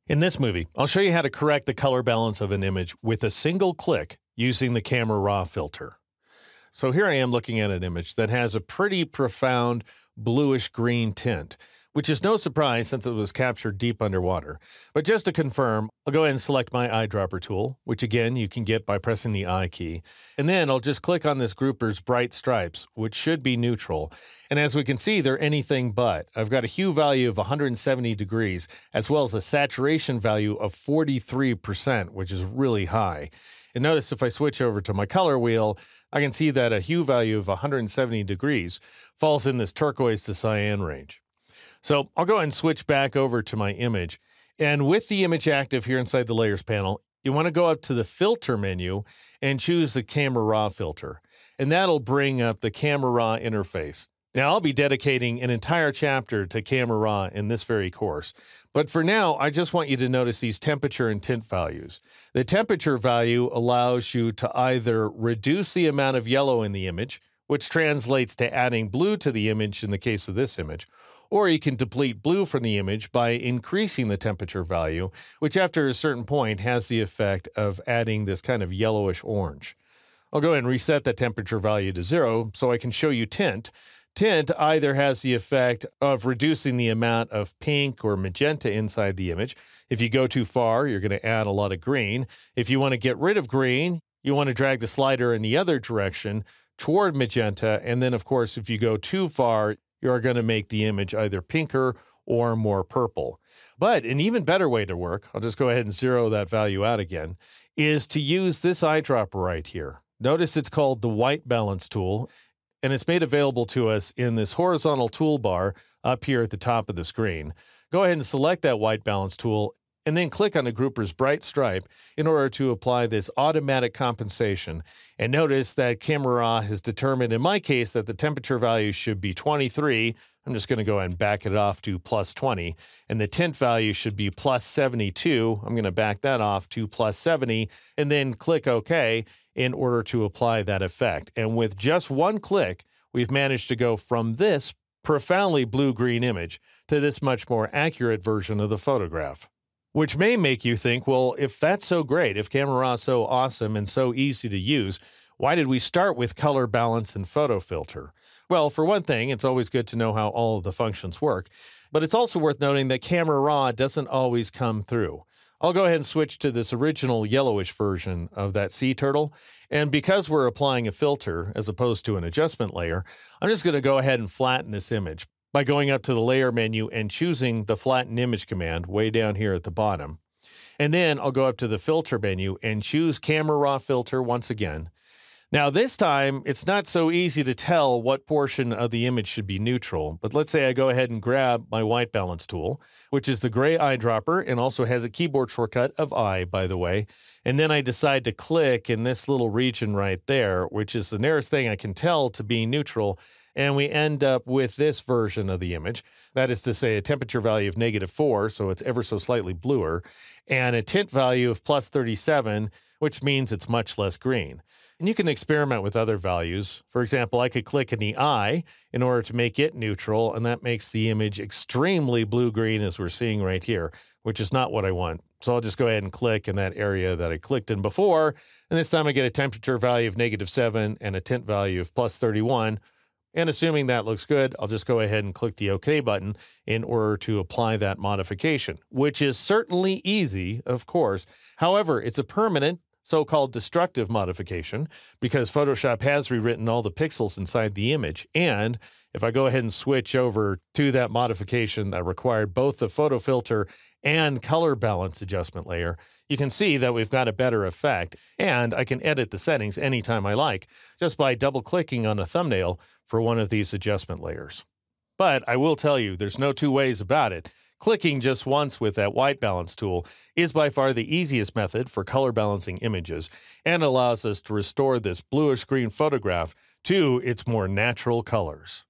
In this movie, I'll show you how to correct the color balance of an image with a single click using the Camera Raw filter. So here I am looking at an image that has a pretty profound bluish green tint, which is no surprise since it was captured deep underwater. But just to confirm, I'll go ahead and select my eyedropper tool, which again you can get by pressing the I key. And then I'll just click on this grouper's bright stripes, which should be neutral. And as we can see, they're anything but. I've got a hue value of 170 degrees, as well as a saturation value of 43%, which is really high. And notice if I switch over to my color wheel, I can see that a hue value of 170 degrees falls in this turquoise to cyan range. So I'll go ahead and switch back over to my image. And with the image active here inside the Layers panel, you want to go up to the Filter menu and choose the Camera Raw filter. And that'll bring up the Camera Raw interface. Now, I'll be dedicating an entire chapter to Camera Raw in this very course. But for now, I just want you to notice these temperature and tint values. The temperature value allows you to either reduce the amount of yellow in the image, which translates to adding blue to the image in the case of this image, or you can deplete blue from the image by increasing the temperature value, which after a certain point has the effect of adding this kind of yellowish orange. I'll go ahead and reset that temperature value to 0 so I can show you tint. Tint either has the effect of reducing the amount of pink or magenta inside the image. If you go too far, you're going to add a lot of green. If you want to get rid of green, you want to drag the slider in the other direction toward magenta. And then, of course, if you go too far, you're going to make the image either pinker or more purple. But an even better way to work, I'll just go ahead and zero that value out again, is to use this eyedropper right here. Notice it's called the White Balance tool, and it's made available to us in this horizontal toolbar up here at the top of the screen. Go ahead and select that White Balance tool and then click on the grouper's bright stripe in order to apply this automatic compensation. And notice that Camera Raw has determined in my case that the temperature value should be 23. I'm just going to go ahead and back it off to plus 20. And the tint value should be plus 72. I'm going to back that off to plus 70 and then click OK in order to apply that effect. And with just one click, we've managed to go from this profoundly blue-green image to this much more accurate version of the photograph. Which may make you think, well, if that's so great, if Camera Raw is so awesome and so easy to use, why did we start with color balance and photo filter? Well, for one thing, it's always good to know how all of the functions work, but it's also worth noting that Camera Raw doesn't always come through. I'll go ahead and switch to this original yellowish version of that sea turtle, and because we're applying a filter as opposed to an adjustment layer, I'm just going to go ahead and flatten this image by going up to the Layer menu and choosing the Flatten Image command way down here at the bottom. And then I'll go up to the Filter menu and choose Camera Raw Filter once again. Now this time, it's not so easy to tell what portion of the image should be neutral, but let's say I go ahead and grab my White Balance tool, which is the gray eyedropper and also has a keyboard shortcut of I, by the way, and then I decide to click in this little region right there, which is the nearest thing I can tell to be neutral, and we end up with this version of the image. That is to say a temperature value of -4, so it's ever so slightly bluer, and a tint value of plus 37, which means it's much less green. And you can experiment with other values. For example, I could click in the eye in order to make it neutral, and that makes the image extremely blue-green as we're seeing right here, which is not what I want. So I'll just go ahead and click in that area that I clicked in before, and this time I get a temperature value of -7 and a tint value of plus 31. And assuming that looks good, I'll just go ahead and click the OK button in order to apply that modification, which is certainly easy, of course. However, it's a permanent, so-called destructive modification because Photoshop has rewritten all the pixels inside the image. And if I go ahead and switch over to that modification that required both the photo filter and color balance adjustment layer, you can see that we've got a better effect. And I can edit the settings anytime I like just by double-clicking on a thumbnail for one of these adjustment layers. But I will tell you, there's no two ways about it. Clicking just once with that White Balance tool is by far the easiest method for color balancing images and allows us to restore this bluish-green photograph to its more natural colors.